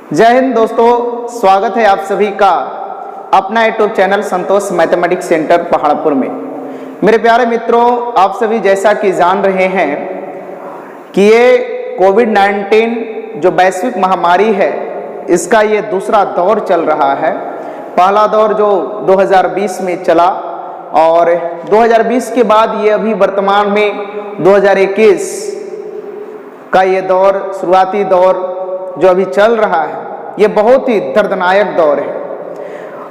जय हिंद दोस्तों, स्वागत है आप सभी का अपना यूट्यूब चैनल संतोष मैथमेटिक्स सेंटर पहाड़पुर में। मेरे प्यारे मित्रों, आप सभी जैसा कि जान रहे हैं कि ये कोविड-19 जो वैश्विक महामारी है, इसका ये दूसरा दौर चल रहा है। पहला दौर जो 2020 में चला और 2020 के बाद ये अभी वर्तमान में 2021 का ये दौर, शुरुआती दौर जो अभी चल रहा है, ये बहुत ही दर्दनायक दौर है।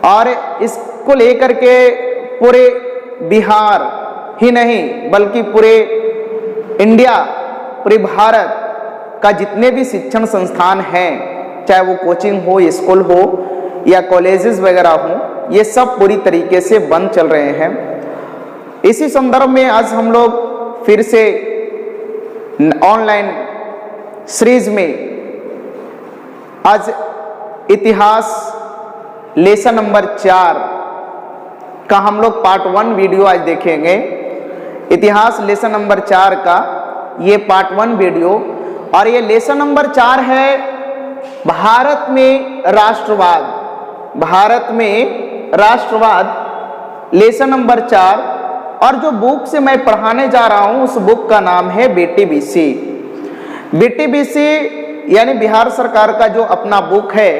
और इसको लेकर के पूरे बिहार ही नहीं बल्कि पूरे इंडिया, पूरे भारत का जितने भी शिक्षण संस्थान हैं, चाहे वो कोचिंग हो, स्कूल हो या कॉलेजेस वगैरह हो, ये सब पूरी तरीके से बंद चल रहे हैं। इसी संदर्भ में आज हम लोग फिर से ऑनलाइन सीरीज में आज इतिहास लेसन नंबर 4 का हम लोग पार्ट 1 वीडियो आज देखेंगे। इतिहास लेसन नंबर 4 का ये पार्ट 1 वीडियो, और ये लेसन नंबर 4 है भारत में राष्ट्रवाद। भारत में राष्ट्रवाद लेसन नंबर 4, और जो बुक से मैं पढ़ाने जा रहा हूं उस बुक का नाम है बीटीबीसी। बीटीबीसी यानी बिहार सरकार का जो अपना बुक है,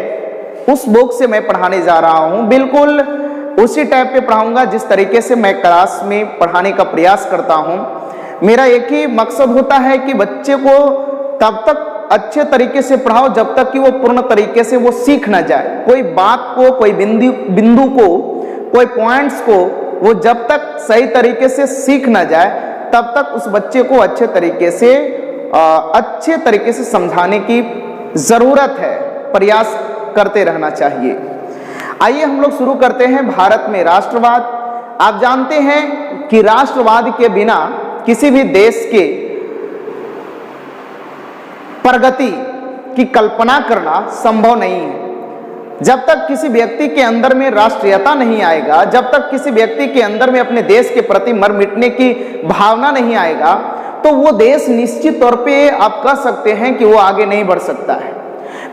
उस बुक से मैं पढ़ाने जा रहा हूं। बिल्कुल उसी टाइप पे पढ़ाऊंगा जिस तरीके से मैं क्लास में पढ़ाने का प्रयास करता हूं। मेरा एक ही मकसद होता है कि बच्चे को तब तक अच्छे तरीके से पढ़ाओ जब तक कि वो पूर्ण तरीके से वो सीख ना जाए। कोई बात को, कोई बिंदु को, कोई पॉइंट्स को वो जब तक सही तरीके से सीख ना जाए, तब तक उस बच्चे को अच्छे तरीके से समझाने की जरूरत है। प्रयास करते रहना चाहिए। आइए हम लोग शुरू करते हैं। भारत में राष्ट्रवाद। आप जानते हैं कि राष्ट्रवाद के बिना किसी भी देश के प्रगति की कल्पना करना संभव नहीं है। जब तक किसी व्यक्ति के अंदर में राष्ट्रीयता नहीं आएगा, जब तक किसी व्यक्ति के अंदर में अपने देश के प्रति मर मिटने की भावना नहीं आएगा, तो वो देश निश्चित तौर पे आप कह सकते हैं कि वो आगे नहीं बढ़ सकता है।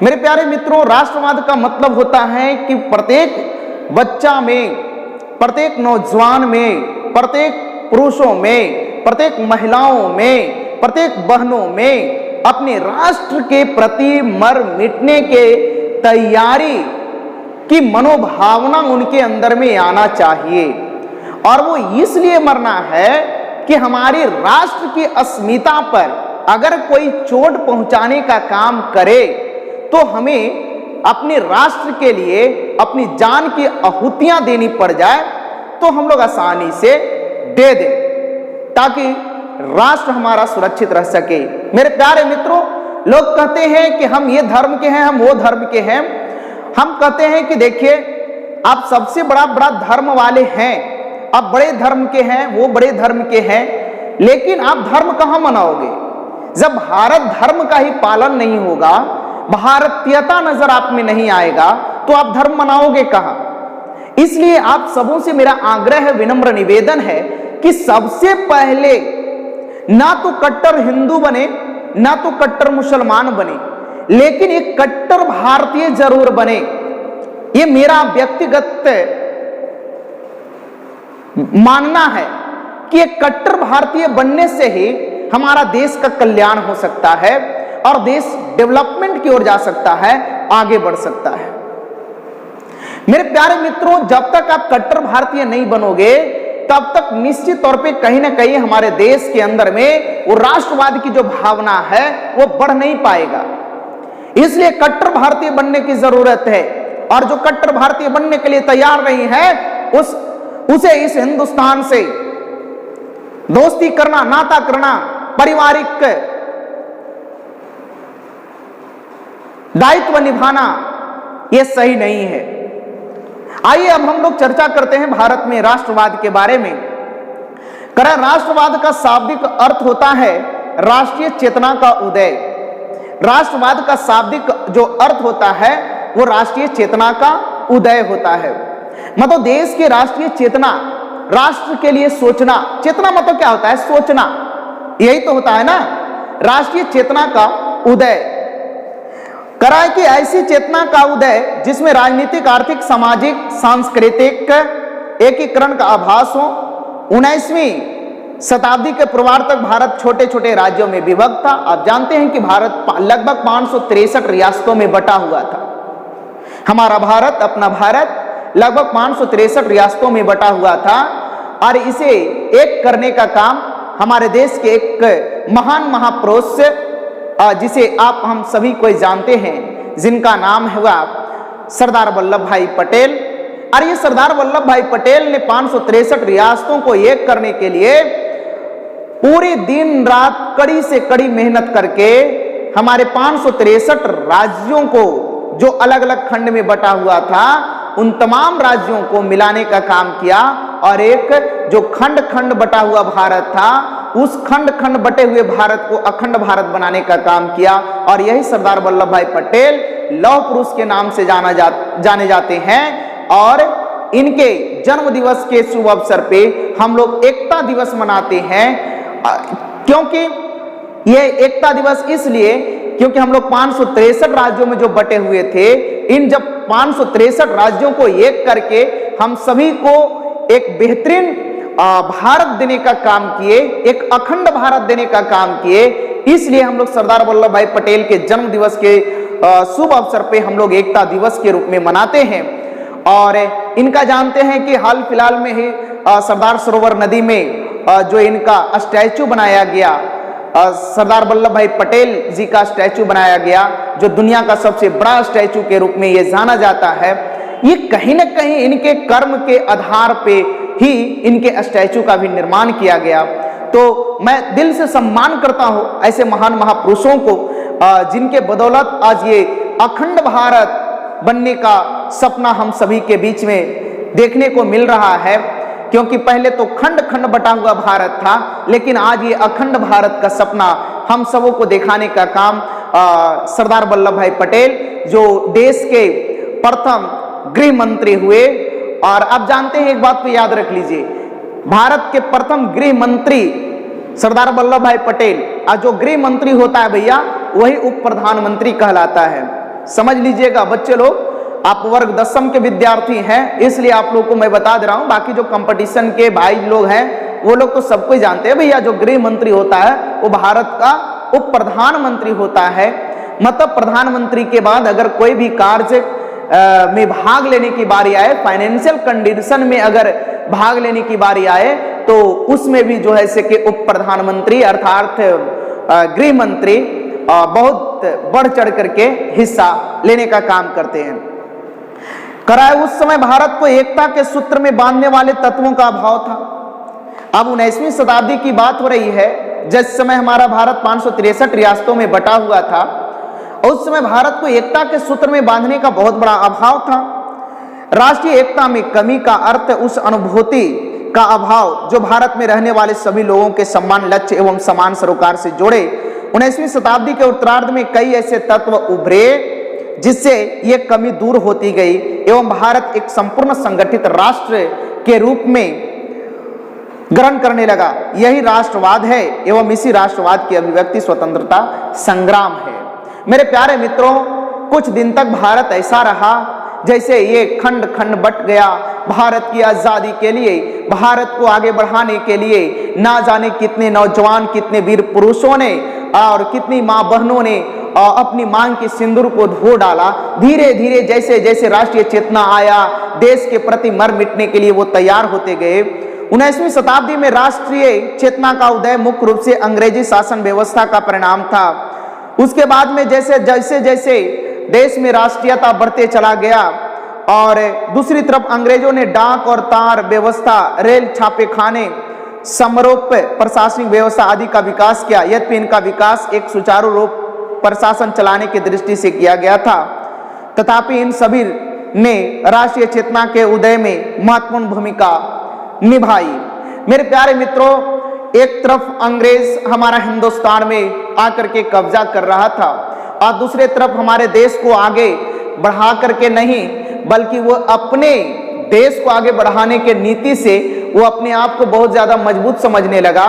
मेरे प्यारे मित्रों, राष्ट्रवाद का मतलब होता है कि प्रत्येक बच्चा में, प्रत्येक नौजवान में, प्रत्येक पुरुषों में, प्रत्येक महिलाओं में, प्रत्येक बहनों में अपने राष्ट्र के प्रति मर मिटने के तैयारी की मनोभावना उनके अंदर में आना चाहिए। और वो इसलिए मरना है कि हमारी राष्ट्र की अस्मिता पर अगर कोई चोट पहुंचाने का काम करे तो हमें अपने राष्ट्र के लिए अपनी जान की आहुतियां देनी पड़ जाए तो हम लोग आसानी से दे दें, ताकि राष्ट्र हमारा सुरक्षित रह सके। मेरे प्यारे मित्रों, लोग कहते हैं कि हम ये धर्म के हैं, हम वो धर्म के हैं। हम कहते हैं कि देखिए, आप सबसे बड़ा धर्म वाले हैं, आप बड़े धर्म के हैं, वो बड़े धर्म के हैं, लेकिन आप धर्म कहां मनाओगे? जब भारत धर्म का ही पालन नहीं होगा, भारतीयता नजर आप में नहीं आएगा, तो आप धर्म मनाओगे कहां? इसलिए आप सबों से मेरा आग्रह है, विनम्र निवेदन है कि सबसे पहले ना तो कट्टर हिंदू बने, ना तो कट्टर मुसलमान बने, लेकिन एक कट्टर भारतीय जरूर बने। ये मेरा व्यक्तिगत मानना है कि एक कट्टर भारतीय बनने से ही हमारा देश का कल्याण हो सकता है और देश डेवलपमेंट की ओर जा सकता है, आगे बढ़ सकता है। मेरे प्यारे मित्रों, जब तक आप कट्टर भारतीय नहीं बनोगे, तब तक निश्चित तौर पे कहीं ना कहीं हमारे देश के अंदर में वो राष्ट्रवाद की जो भावना है वो बढ़ नहीं पाएगा। इसलिए कट्टर भारतीय बनने की जरूरत है, और जो कट्टर भारतीय बनने के लिए तैयार नहीं है उसे इस हिंदुस्तान से दोस्ती करना, नाता करना, पारिवारिक दायित्व निभाना, यह सही नहीं है। आइए अब हम लोग चर्चा करते हैं भारत में राष्ट्रवाद के बारे में। करें, राष्ट्रवाद का शाब्दिक अर्थ होता है राष्ट्रीय चेतना का उदय। राष्ट्रवाद का शाब्दिक जो अर्थ होता है वो राष्ट्रीय चेतना का उदय होता है। मतलब देश की राष्ट्रीय चेतना, राष्ट्र के लिए सोचना। चेतना मतलब क्या होता है? सोचना, यही तो होता है ना, राष्ट्रीय चेतना का उदय। कराए कि ऐसी चेतना का उदय जिसमें राजनीतिक, आर्थिक, सामाजिक, सांस्कृतिक एकीकरण का आभास हो। 19वीं शताब्दी के पूर्वार्ध तक भारत छोटे छोटे राज्यों में विभक्त था। आप जानते हैं कि भारत लगभग 563 रियासतों में बटा हुआ था। हमारा भारत, अपना भारत लगभग 563 रियासतों में बटा हुआ था और इसे एक करने का काम हमारे देश के एक महान महापुरुष, जिसे आप हम सभी कोई जानते हैं, जिनका नाम हुआ सरदार वल्लभ भाई पटेल। और ये सरदार वल्लभ भाई पटेल ने 563 रियासतों को एक करने के लिए पूरी दिन रात कड़ी से कड़ी मेहनत करके हमारे 563 राज्यों को, जो अलग अलग खंड में बटा हुआ था, उन तमाम राज्यों को मिलाने का काम किया और एक जो खंड खंड बटा हुआ भारत था, उस खंड खंड बटे हुए भारत को अखंड भारत बनाने का काम किया। और यही सरदार वल्लभ भाई पटेल लौह पुरुष के नाम से जाने जाते हैं। और इनके जन्म दिवस के शुभ अवसर पे हम लोग एकता दिवस मनाते हैं, क्योंकि यह एकता दिवस इसलिए क्योंकि हम लोग 563 राज्यों में जो बटे हुए थे, इन जब 563 राज्यों को एक करके हम सभी को एक बेहतरीन भारत देने का काम किए, एक अखंड भारत देने का काम किए, इसलिए हम लोग सरदार वल्लभ भाई पटेल के जन्म दिवस के शुभ अवसर पे हम लोग एकता दिवस के रूप में मनाते हैं। और इनका जानते हैं कि हाल फिलहाल में ही सरदार सरोवर नदी में जो इनका स्टैचू बनाया गया, सरदार वल्लभ भाई पटेल जी का स्टैचू बनाया गया, जो दुनिया का सबसे बड़ा स्टैचू के रूप में ये जाना जाता है। ये कहीं ना कहीं इनके कर्म के आधार पे ही इनके स्टैचू का भी निर्माण किया गया। तो मैं दिल से सम्मान करता हूं ऐसे महान महापुरुषों को, जिनके बदौलत आज ये अखंड भारत बनने का सपना हम सभी के बीच में देखने को मिल रहा है। क्योंकि पहले तो खंड खंड बटा हुआ भारत था, लेकिन आज ये अखंड भारत का सपना हम सबों को दिखाने का काम सरदार वल्लभ भाई पटेल, जो देश के प्रथम गृह मंत्री हुए। और आप जानते हैं, एक बात को याद रख लीजिए, भारत के प्रथम गृह मंत्री सरदार वल्लभ भाई पटेल, और जो गृह मंत्री होता है भैया, वही उप प्रधानमंत्री कहलाता है। समझ लीजिएगा बच्चे लोग, आप वर्ग 10वीं के विद्यार्थी हैं, इसलिए आप लोग को मैं बता दे रहा हूं। बाकी जो कंपटीशन के भाई लोग हैं, वो लोग तो सबको जानते हैं भैया, जो गृह मंत्री होता है वो भारत का उप प्रधानमंत्री होता है। मतलब प्रधानमंत्री के बाद अगर कोई भी कार्य में भाग लेने की बारी आए, फाइनेंशियल कंडीशन में अगर भाग लेने की बारी आए, तो उसमें भी जो है से कि उप प्रधानमंत्री अर्थात गृह मंत्री बहुत बढ़ चढ़ करके हिस्सा लेने का काम करते हैं। कराए उस समय भारत को एकता के सूत्र में बांधने वाले तत्वों का अभाव था। अब 19वीं शताब्दी की बात हो रही है, जिस समय हमारा भारत 563 रियासतों में बटा हुआ था, उस समय भारत को एकता के सूत्र में बांधने का बहुत बड़ा अभाव था। राष्ट्रीय एकता में कमी का अर्थ उस अनुभूति का अभाव जो भारत में रहने वाले सभी लोगों के समान लक्ष्य एवं समान सरोकार से जुड़े। 19वीं शताब्दी के उत्तरार्ध में कई ऐसे तत्व उभरे जिससे ये कमी दूर होती गई एवं भारत एक संपूर्ण संगठित राष्ट्र के रूप में ग्रहण करने लगा। यही राष्ट्रवाद है एवं इसी राष्ट्रवाद की अभिव्यक्ति स्वतंत्रता संग्राम है। मेरे प्यारे मित्रों, कुछ दिन तक भारत ऐसा रहा जैसे ये खंड खंड बट गया। भारत की आजादी के लिए, भारत को आगे बढ़ाने के लिए ना जाने कितने नौजवान, कितने वीर पुरुषों ने और कितनी मां बहनों ने अपनी मांग के सिंदूर को धो डाला। धीरे धीरे जैसे जैसे राष्ट्रीय चेतना आया, देश के प्रति मर मिटने के लिए वो तैयार होते गए। 19वीं शताब्दी में राष्ट्रीय चेतना का उदय मुख्य रूप से अंग्रेजी शासन व्यवस्था का परिणाम था। उसके बाद में जैसे जैसे जैसे देश में राष्ट्रीयता बढ़ते चला गया और दूसरी तरफ अंग्रेजों ने डाक और तार व्यवस्था, रेल छापे खाने, समरोप प्रशासनिक व्यवस्था आदि का विकास किया। यद्यपि इनका विकास एक सुचारू रूप प्रशासन चलाने की दृष्टि से किया गया था, तथापि इन सभी ने राष्ट्रीय चेतना के उदय में महत्वपूर्ण भूमिका निभाई। मेरे प्यारे मित्रों, एक तरफ अंग्रेज हमारा हिंदुस्तान में आकर के कब्जा कर रहा था और दूसरे तरफ हमारे देश को आगे बढ़ा करके नहीं, बल्कि वो अपने देश को आगे बढ़ाने के नीति से वो अपने आप को बहुत ज्यादा मजबूत समझने लगा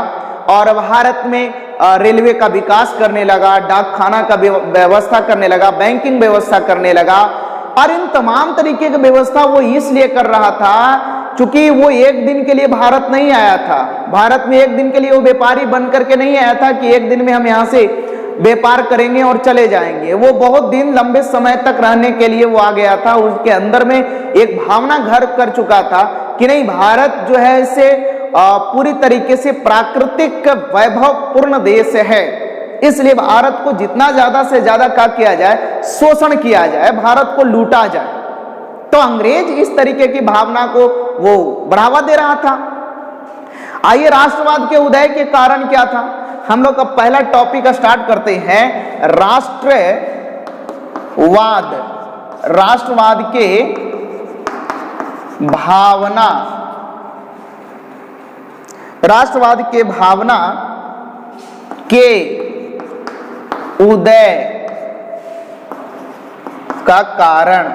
और भारत में रेलवे का विकास करने लगा, डाक खाना का व्यवस्था करने लगा, बैंकिंग व्यवस्था करने लगा, और इन तमाम तरीके की व्यवस्था वो इसलिए कर रहा था क्योंकि वो एक दिन के लिए भारत नहीं आया था। भारत में एक दिन के लिए वो व्यापारी बन करके नहीं आया था कि एक दिन में हम यहाँ से व्यापार करेंगे और चले जाएंगे। वो बहुत दिन लंबे समय तक रहने के लिए वो आ गया था। उसके अंदर में एक भावना घर कर चुका था कि नहीं, भारत जो है इसे पूरी तरीके से प्राकृतिक वैभव पूर्ण देश है, इसलिए भारत को जितना ज्यादा से ज्यादा क्या किया जाए, शोषण किया जाए, भारत को लूटा जाए। तो अंग्रेज इस तरीके की भावना को वो बढ़ावा दे रहा था। आइए, राष्ट्रवाद के उदय के कारण क्या था, हम लोग अब पहला टॉपिक स्टार्ट करते हैं, राष्ट्रवाद। राष्ट्रवाद के भावना, राष्ट्रवाद के भावना के उदय का कारण।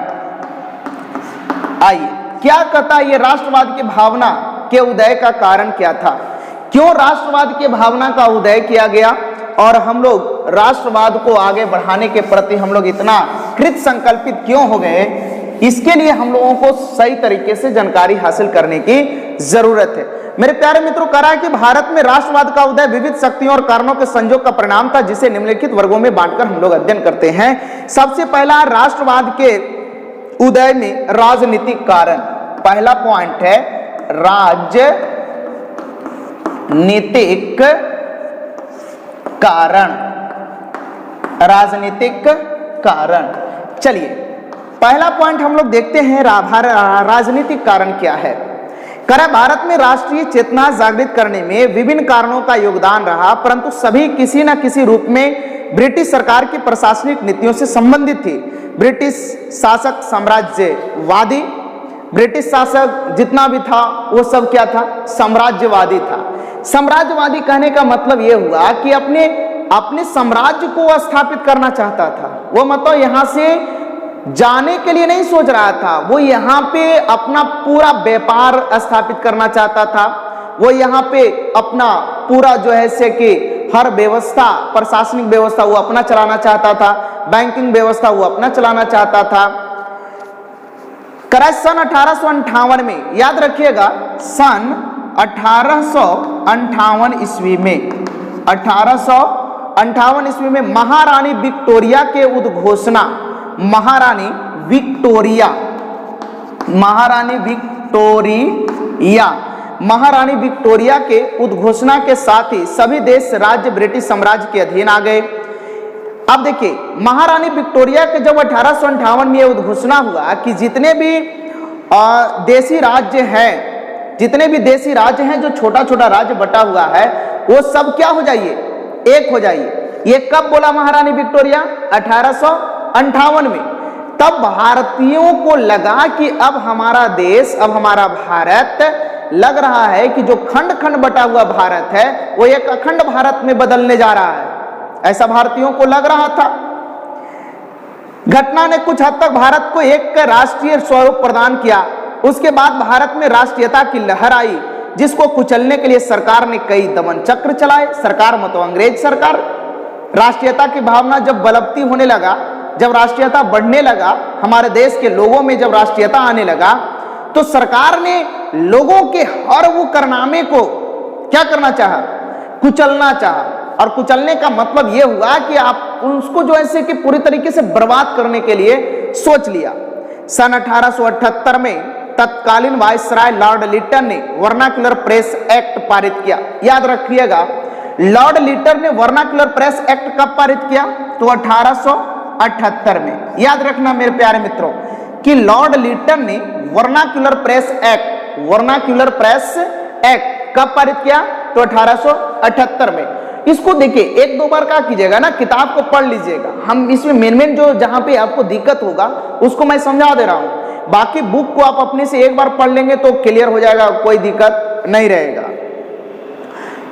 आइए, क्या कहता है ये राष्ट्रवाद की भावना के उदय का कारण क्या था, क्यों राष्ट्रवाद की भावना का उदय किया गया, और हम लोग राष्ट्रवाद को आगे बढ़ाने के प्रति हम लोग इतना कृत संकल्पित क्यों हो गए, इसके लिए हम लोगों को सही तरीके से जानकारी हासिल करने की जरूरत है। मेरे प्यारे मित्रों, करा कि भारत में राष्ट्रवाद का उदय विविध शक्तियों और कारणों के संयोग का परिणाम था, जिसे निम्नलिखित वर्गों में बांटकर हम लोग अध्ययन करते हैं। सबसे पहला, राष्ट्रवाद के उदय में राजनीतिक कारण। पहला पॉइंट है राजनीतिक कारण। राजनीतिक कारण, चलिए पहला पॉइंट हम लोग देखते हैं, राजनीतिक कारण क्या है। करा भारत में राष्ट्रीय चेतना जागृत करने में विभिन्न कारणों का योगदान रहा, परंतु सभी किसी न किसी रूप में ब्रिटिश सरकार की प्रशासनिक नीतियों से संबंधित थी। ब्रिटिश शासक साम्राज्यवादी, ब्रिटिश शासक जितना भी था वो सब क्या था, साम्राज्यवादी था। साम्राज्यवादी कहने का मतलब ये हुआ कि अपने साम्राज्य को स्थापित करना चाहता था। वो मतलब यहां से जाने के लिए नहीं सोच रहा था, वो यहाँ पे अपना पूरा व्यापार स्थापित करना चाहता था। वो यहाँ पे अपना पूरा जो है से कि हर व्यवस्था, प्रशासनिक व्यवस्था वो अपना चलाना चाहता था, बैंकिंग व्यवस्था वो अपना चलाना चाहता था। कराए सन 1858 में, याद रखिएगा, सन 1858 ईस्वी में, 1858 ईस्वी में महारानी विक्टोरिया के उद्घोषणा, महारानी विक्टोरिया के उद्घोषणा के साथ ही सभी देश राज्य ब्रिटिश साम्राज्य के अधीन आ गए। अब देखिए, महारानी विक्टोरिया के जब 1858 में यह उद्घोषणा हुआ कि जितने भी देशी राज्य हैं, जो छोटा छोटा राज्य बटा हुआ है, वो सब क्या हो जाइए, एक हो जाइए। ये कब बोला महारानी विक्टोरिया? 1858 में। तब भारतीयों को लगा कि अब हमारा देश, अब हमारा भारत, लग रहा है कि जो खंड खंड बटा हुआ भारत है वो एक अखंड भारत में बदलने जा रहा है, ऐसा भारतीयों को लग रहा था। घटना ने कुछ हद तक भारत को एक राष्ट्रीय स्वरूप प्रदान किया। उसके बाद भारत में राष्ट्रीयता की लहर आई, जिसको कुचलने के लिए सरकार ने कई दमन चक्र चलाए। सरकार मतलब अंग्रेज सरकार। राष्ट्रीयता की भावना जब बलवती होने लगा, जब राष्ट्रीयता बढ़ने लगा, हमारे देश के लोगों में जब राष्ट्रीयता आने लगा, तो सरकार ने लोगों के हर वो कारनामे को क्या करना चाहा, कुचलना चाहा। और कुचलने का मतलब यह हुआ कि आप उसको जो ऐसे कि पूरी तरीके से बर्बाद करने के लिए सोच लिया। सन 1878 में तत्कालीन वायसराय लॉर्ड लिटन ने वर्नाक्युलर प्रेस एक्ट पारित किया। याद रखिएगा, लॉर्ड लिटन ने वर्नाक्युलर प्रेस एक्ट कब पारित किया? तो 1878 में। याद रखना मेरे प्यारे मित्रों कि लॉर्ड लिटन ने वर्नाक्युलर प्रेस एक्ट कब पारित किया? तो 1878 में। इसको देखिए, एक दो बार क्या कीजिएगा ना, किताब को पढ़ लीजिएगा। हम इसमें मेन जो जहां पे आपको दिक्कत होगा उसको मैं समझा दे रहा हूं। बाकी बुक को आप अपने से एक बार पढ़ लेंगे तो क्लियर हो जाएगा, कोई दिक्कत नहीं रहेगा।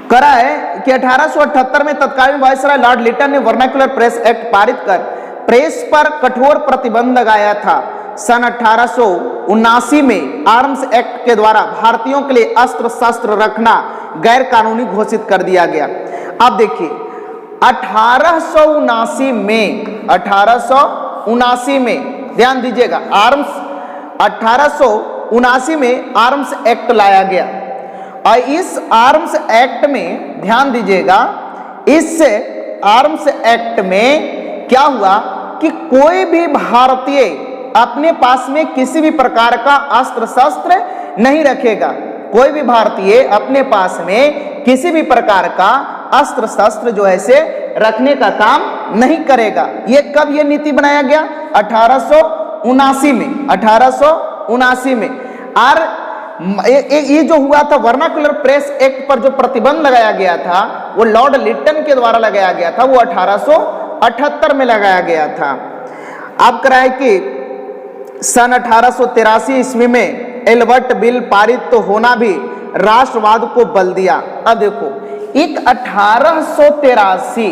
करा है कि 1878 में तत्कालीन वायसराय लॉर्ड लिटन ने वर्नाक्युलर प्रेस एक्ट पारित कर प्रेस पर कठोर प्रतिबंध लगाया था। सन 1879 में आर्म्स एक्ट के द्वारा भारतीयों के लिए अस्त्र शस्त्र रखना गैर कानूनी घोषित कर दिया गया। अब देखिए 1879 में ध्यान दीजिएगा, 1879 में आर्म्स एक्ट लाया गया और इस आर्म्स एक्ट में ध्यान दीजिएगा, इस आर्म्स एक्ट में क्या हुआ कि कोई भी भारतीय अपने पास में किसी भी प्रकार का अस्त्र शस्त्र नहीं रखेगा। कोई भी भारतीय अपने पास में किसी भी प्रकार का अस्त्र शस्त्र जो है से रखने का काम नहीं करेगा। ये कब ये नीति बनाया गया? 1879 में, 1879 में। और ये जो हुआ था वर्नाकुलर प्रेस एक्ट पर जो प्रतिबंध लगाया गया था वो लॉर्ड लिटन के द्वारा लगाया गया था, वो 1878 में लगाया गया था। अब कराए कि सन 1883 ईस्वी में एल्बर्ट बिल पारित तो होना भी राष्ट्रवाद को बल दिया। अब देखो एक 1883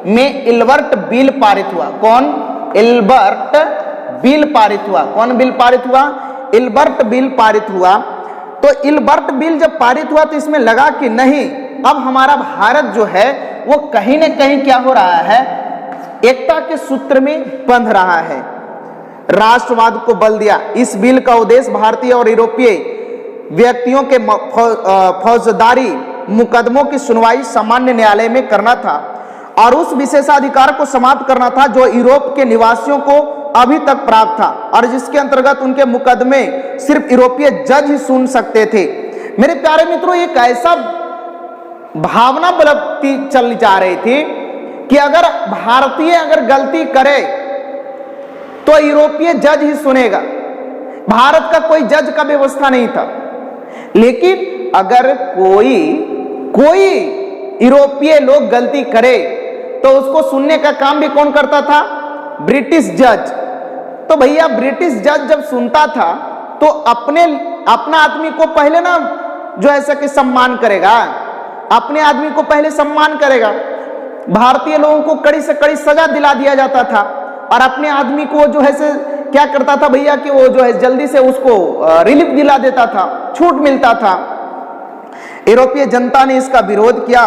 में एल्बर्ट बिल पारित हुआ। कौन? एल्बर्ट बिल पारित हुआ। कौन बिल पारित हुआ? एल्बर्ट बिल पारित हुआ। तो एल्बर्ट बिल जब पारित हुआ तो इसमें लगा कि नहीं, अब हमारा भारत जो है वो कहीं न कहीं क्या हो रहा है, एकता के सूत्र में बंध रहा है, राष्ट्रवाद को बल दिया। इस बिल का उद्देश्य भारतीय और यूरोपीय व्यक्तियों के फौजदारी मुकदमों की सुनवाई सामान्य न्यायालय में करना था और उस विशेषाधिकार को समाप्त करना था जो यूरोप के निवासियों को अभी तक प्राप्त था और जिसके अंतर्गत उनके मुकदमे सिर्फ यूरोपीय जज ही सुन सकते थे। मेरे प्यारे मित्रों, एक ऐसा भावना बलती चल जा रही थी कि अगर भारतीय अगर गलती करे तो यूरोपीय जज ही सुनेगा। भारत का कोई जज का व्यवस्था नहीं था। लेकिन अगर कोई यूरोपीय लोग गलती करे तो उसको सुनने का काम भी कौन करता था? ब्रिटिश जज। तो भैया ब्रिटिश जज जब सुनता था तो अपना आदमी को पहले ना जो ऐसा कि सम्मान करेगा, अपने आदमी को पहले सम्मान करेगा। भारतीय लोगों को कड़ी से कड़ी सजा दिला दिया जाता था और अपने आदमी को जो है से क्या करता था भैया कि वो जो है जल्दी से उसको रिलीफ दिला देता था, छूट मिलता था। यूरोपीय जनता ने इसका विरोध किया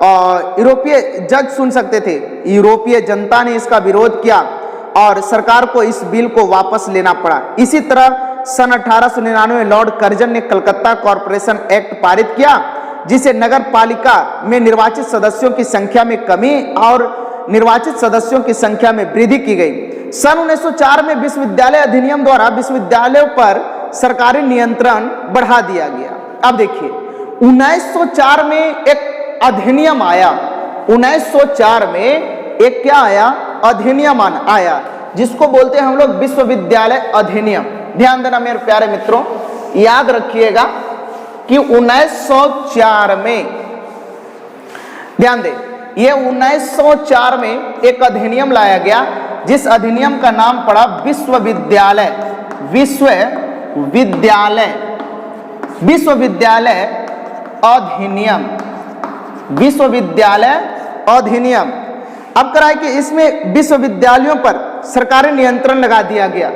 और यूरोपीय जज सुन सकते थे। यूरोपीय जनता ने इसका विरोध किया और सरकार को इस बिल को वापस लेना पड़ा। इसी तरह सन 1899 में लॉर्ड कर्जन ने कलकत्ता कॉरपोरेशन एक्ट पारित किया जिसे नगर पालिका में निर्वाचित सदस्यों की संख्या में कमी और निर्वाचित सदस्यों की संख्या में वृद्धि की गई। सन 1904 में विश्वविद्यालय अधिनियम द्वारा विश्वविद्यालयों पर सरकारी नियंत्रण बढ़ा दिया गया। अब देखिए 1904 में एक अधिनियम आया। 1904 में एक क्या आया? अधिनियम आया जिसको बोलते हैं हम लोग विश्वविद्यालय अधिनियम। ध्यान देना मेरे प्यारे मित्रों, याद रखिएगा कि 1904 में, ध्यान दे, ये 1904 में एक अधिनियम लाया गया जिस अधिनियम का नाम पड़ा विश्वविद्यालय अधिनियम। विश्वविद्यालय अधिनियम। अब कराए कि इसमें विश्वविद्यालयों पर सरकारी नियंत्रण लगा दिया गया।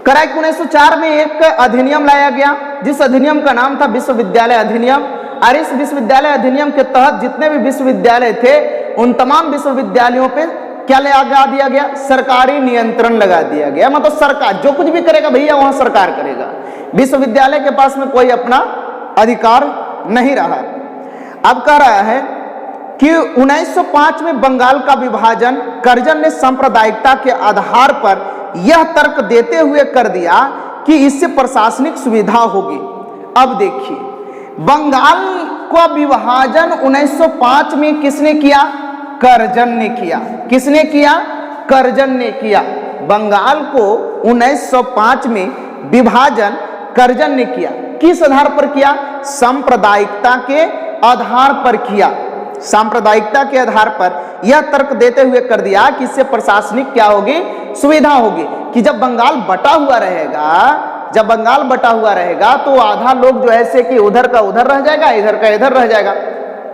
कराए कि 1904 में एक अधिनियम लाया गया जिस अधिनियम का नाम था विश्वविद्यालय अधिनियम और इस विश्वविद्यालय अधिनियम के तहत जितने भी विश्वविद्यालय थे उन तमाम विश्वविद्यालयों पे क्या लगा दिया गया? सरकारी नियंत्रण लगा दिया गया। मतलब सरकार जो कुछ भी करेगा भैया वहां सरकार करेगा, विश्वविद्यालय के पास में कोई अपना अधिकार नहीं रहा। अब कह रहा है कि 1905 में बंगाल का विभाजन कर्जन ने सांप्रदायिकता के आधार पर यह तर्क देते हुए कर दिया कि इससे प्रशासनिक सुविधा होगी। अब देखिए बंगाल का विभाजन 1905 में किसने किया? कर्जन ने किया। किसने किया? कर्जन ने किया। बंगाल को 1905 में विभाजन कर्जन ने किया। किस आधार पर किया? सांप्रदायिकता के आधार पर किया। सांप्रदायिकता के आधार पर यह तर्क देते हुए कर दिया कि इससे प्रशासनिक क्या होगी? सुविधा होगी कि जब बंगाल बटा हुआ रहेगा तो आधा लोग जो ऐसे कि उधर का उधर रह जाएगा, इधर का इधर रह जाएगा।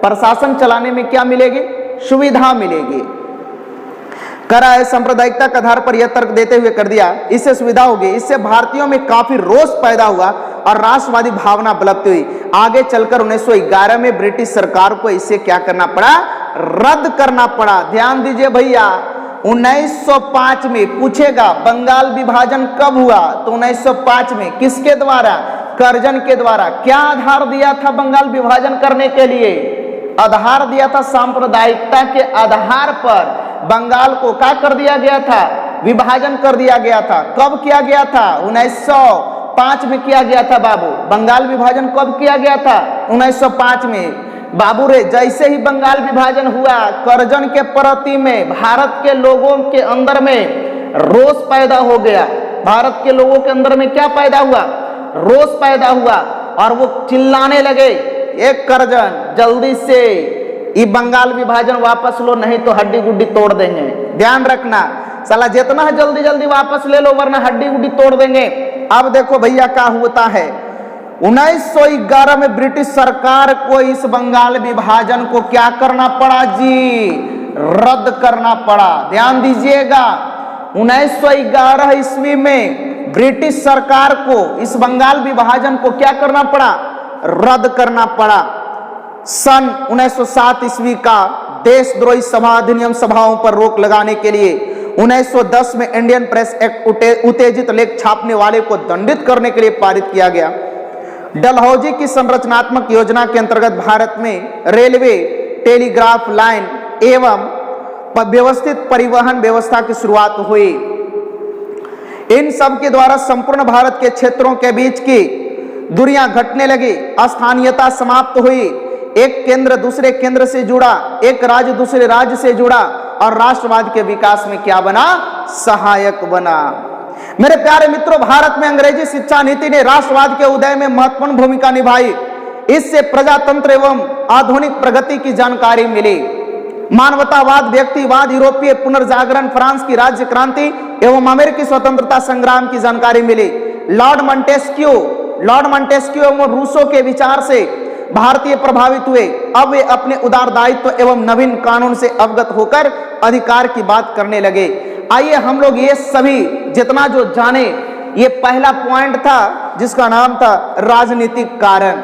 प्रशासन चलाने में क्या मिलेगी? सुविधा मिलेगी। करा है सांप्रदायिकता के आधार पर यह तर्क देते हुए कर दिया इससे सुविधा होगी। इससे भारतीयों में काफी रोष पैदा हुआ और राष्ट्रवादी भावना बलती हुई। आगे चलकर 1911 में ब्रिटिश सरकार को इसे क्या करना पड़ा, रद्द करना पड़ा। ध्यान दीजिए भैया, 1905 में पूछेगा बंगाल विभाजन कब हुआ, तो 1905 में किसके द्वारा, कर्जन के द्वारा। क्या आधार दिया था बंगाल विभाजन करने के लिए, आधार दिया था सांप्रदायिकता के आधार पर बंगाल को क्या कर दिया गया था, विभाजन कर दिया गया था। कब किया गया था, 1905 में किया गया था बाबू। बंगाल विभाजन कब किया गया था, 1905 में। बाबू रे, जैसे ही बंगाल विभाजन हुआ, कर्जन के प्रति में भारत के लोगों के अंदर में रोष पैदा हो गया। भारत के लोगों के अंदर में क्या पैदा हुआ, रोष पैदा हुआ, और वो चिल्लाने लगे, एक कर्जन जल्दी से ये बंगाल विभाजन वापस लो, नहीं तो हड्डी गुड्डी तोड़ देंगे। ध्यान रखना साला, जितना जल्दी जल्दी वापस ले लो वरना हड्डी गुड्डी तोड़ देंगे। अब देखो भैया क्या होता है, 1911 में ब्रिटिश सरकार को इस बंगाल विभाजन को क्या करना पड़ा जी, रद्द करना पड़ा। ध्यान दीजिएगा, 1911 ईस्वी में ब्रिटिश सरकार को इस बंगाल विभाजन को क्या करना पड़ा, रद्द करना पड़ा। सन 1907 ईस्वी का देशद्रोही सभा अधिनियम सभाओं पर रोक लगाने के लिए 1910 में इंडियन प्रेस एक्ट उत्तेजित लेख छापने वाले को दंडित करने के लिए पारित किया गया। डलहौजी की संरचनात्मक योजना के अंतर्गत भारत में रेलवे, टेलीग्राफ लाइन एवं व्यवस्थित परिवहन व्यवस्था की शुरुआत हुई। इन सब के द्वारा संपूर्ण भारत के क्षेत्रों के बीच की दूरियां घटने लगी, स्थानीयता समाप्त हुई, एक केंद्र दूसरे केंद्र से जुड़ा, एक राज्य दूसरे राज्य से जुड़ा, और राष्ट्रवाद के विकास में क्या बना, सहायक बना। मेरे प्यारे मित्रों, भारत में अंग्रेजी शिक्षा नीति ने राष्ट्रवाद के उदय में महत्वपूर्ण भूमिका निभाई। इससे प्रजातंत्र एवं आधुनिक प्रगति की जानकारी मिली। मानवतावाद, व्यक्तिवाद, यूरोपीय पुनर्जागरण, फ्रांस की राज्य क्रांति एवं अमेरिकी स्वतंत्रता संग्राम की जानकारी मिली। लॉर्ड मॉन्टेस्क्यू एवं रूसो के विचार से भारतीय प्रभावित हुए। अब वे अपने उदारदायित्व एवं नवीन कानून से अवगत होकर अधिकार की बात करने लगे। आइए हम लोग ये सभी जितना जो जाने, ये पहला पॉइंट था जिसका नाम था राजनीतिक कारण।